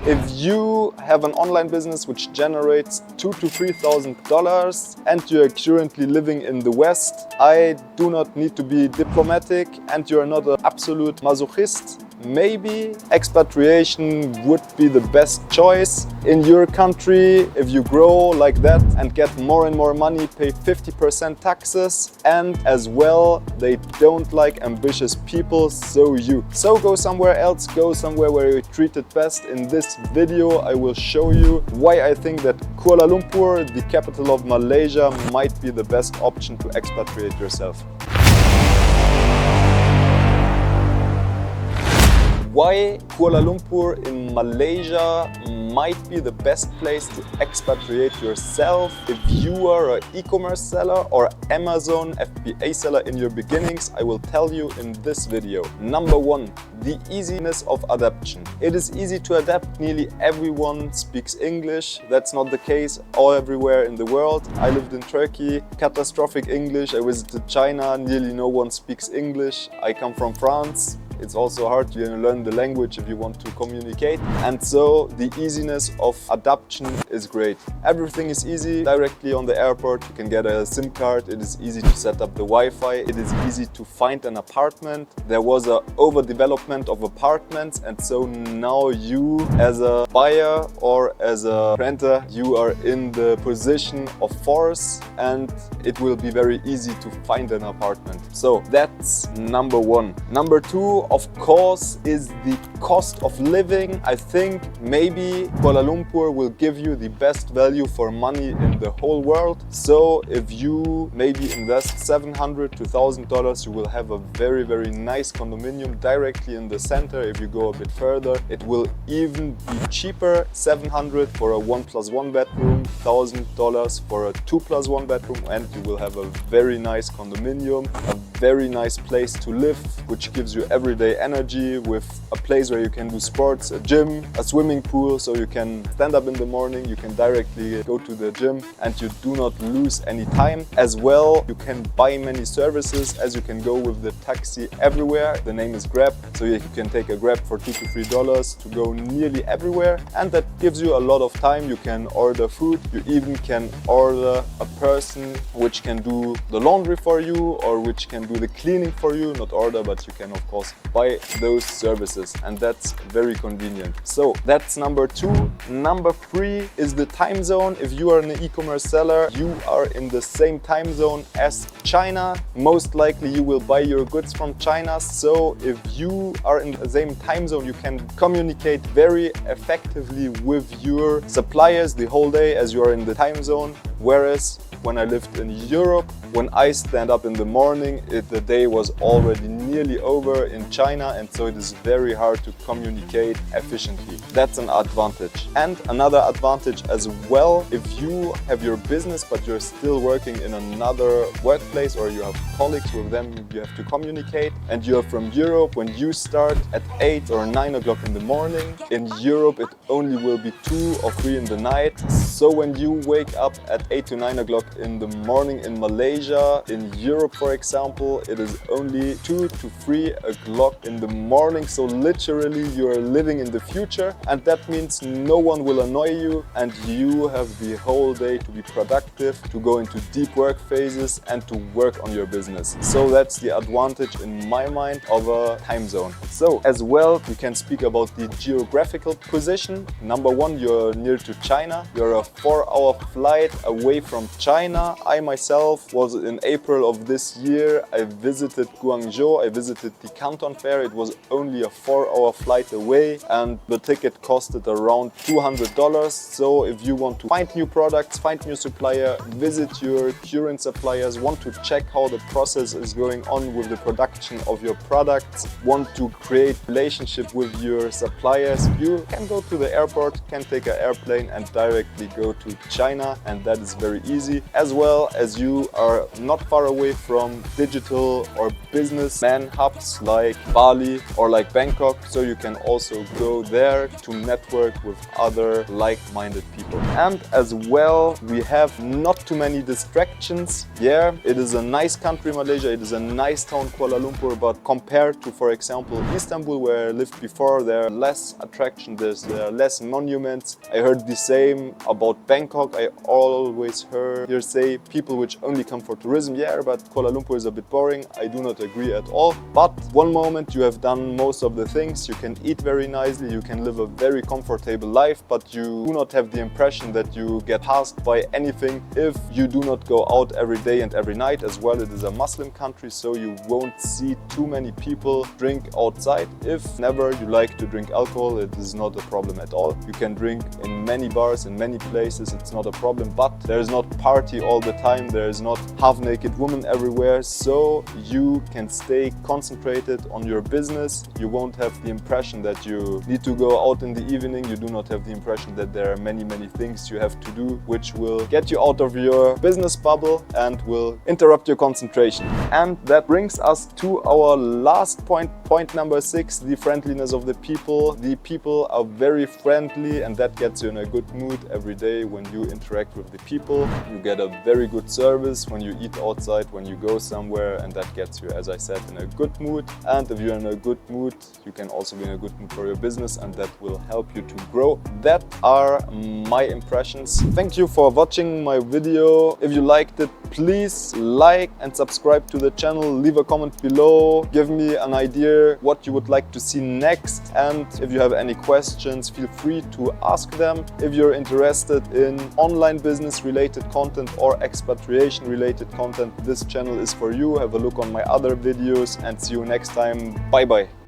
If you have an online business which generates $2,000 to $3,000 and you're currently living in the West, I do not need to be diplomatic and you're not an absolute masochist, maybe expatriation would be the best choice. In your country, if you grow like that and get more and more money, pay 50% taxes, and as well, they don't like ambitious people, so go somewhere else, go somewhere where you're treated best. In this video, I will show you why I think that Kuala Lumpur, the capital of Malaysia, might be the best option to expatriate yourself. Why Kuala Lumpur in Malaysia might be the best place to expatriate yourself if you are an e-commerce seller or Amazon FBA seller in your beginnings, I will tell you in this video. Number one, the easiness of adaptation. It is easy to adapt. Nearly everyone speaks English. That's not the case all everywhere in the world. I lived in Turkey, catastrophic English. I visited China, nearly no one speaks English. I come from France. It's also hard to learn the language if you want to communicate. And so the easiness of adaptation is great. Everything is easy. Directly on the airport, you can get a SIM card. It is easy to set up the Wi-Fi. It is easy to find an apartment. There was an overdevelopment of apartments. And so now you, as a buyer or as a renter, you are in the position of force and it will be very easy to find an apartment. So that's number one. Number two, of course, is the cost of living. I think maybe Kuala Lumpur will give you the best value for money in the whole world. So if you maybe invest $700 to $1,000, you will have a very, very nice condominium directly in the center. If you go a bit further, it will even be cheaper. $700 for a 1+1 bedroom, $1,000 for a 2+1 bedroom, and you will have a very nice condominium, a very nice place to live, which gives you everyday energy, with a place where you can do sports, a gym, a swimming pool, so you can stand up in the morning, you can directly go to the gym and you do not lose any time. As well, you can buy many services, as you can go with the taxi everywhere. The name is Grab, so you can take a Grab for $2 to $3 to go nearly everywhere, and that gives you a lot of time. You can order food, you even can order a person which can do the laundry for you or which can do the cleaning for you. Not order, but you can of course buy those services, and that's very convenient. So that's number two. Number three is the time zone. If you are an e-commerce seller, you are in the same time zone as China. Most likely you will buy your goods from China. So if you are in the same time zone, you can communicate very effectively with your suppliers the whole day as you are in the time zone. Whereas when I lived in Europe, when I stand up in the morning, the day was already nearly over in China, and so it is very hard to communicate efficiently. That's an advantage. And another advantage as well, if you have your business but you're still working in another workplace or you have colleagues, with them you have to communicate, and you're from Europe, when you start at 8 or 9 o'clock in the morning, in Europe it only will be 2 or 3 in the night. So when you wake up at 8 to 9 o'clock in the morning in Malaysia, in Europe for example, it is only 2 to 3 o'clock in the morning. So literally you are living in the future, and that means no one will annoy you and you have the whole day to be productive, to go into deep work phases and to work on your business. So that's the advantage in my mind of a time zone. So as well, we can speak about the geographical position. Number one, you're near to China. You're a 4-hour flight away from China. I myself was in April of this year. I visited Guangzhou. I visited the Canton Fair. It was only a 4-hour flight away and the ticket costed around $200. So if you want to find new products, find new supplier, visit your current suppliers, want to check how the process is going on with the production of your products, want to create relationship with your suppliers, you can go to the airport, can take an airplane and directly go to China, and that is very easy, as well as you are not far away from digital or businessman hubs like Bali or like Bangkok, so you can also go there to network with other like-minded people. And as well, we have not too many distractions. Yeah, it is a nice country, Malaysia, it is a nice town, Kuala Lumpur, but compared to, for example, Istanbul, where I lived before, there are less attractions, there are less monuments. I heard the same about Bangkok. I always heard here say people which only come for tourism. Yeah, but Kuala Lumpur is a bit boring. I do not agree at all. But one moment you have done most of the things, you can eat very nicely, you can live a very comfortable life, but you do not have the impression that you get passed by anything if you do not go out every day and every night. As well, it is a Muslim country, so you won't see too many people drink outside. If never you like to drink alcohol, it is not a problem at all. You can drink in many bars, in many places, it's not a problem, but there is not party all the time, there is not half-naked women everywhere, so you can stay concentrated on your business. You won't have the impression that you need to go out in the evening. You do not have the impression that there are many things you have to do which will get you out of your business bubble and will interrupt your concentration. And that brings us to our last point, point number 6, the friendliness of the people. The people are very friendly, and that gets you in a good mood every day when you interact with the people. You get a very good service when you eat outside, when you go somewhere, and that gets you, as I said, in a good mood. And if you're in a good mood, you can also be in a good mood for your business, and that will help you to grow. That are my impressions. Thank you for watching my video. If you liked it, please like and subscribe to the channel. Leave a comment below. Give me an idea what you would like to see next. And if you have any questions, feel free to ask them. If you're interested in online business related content or expatriation related content, this channel is for you. Have a look on my other videos and see you next time. Bye bye.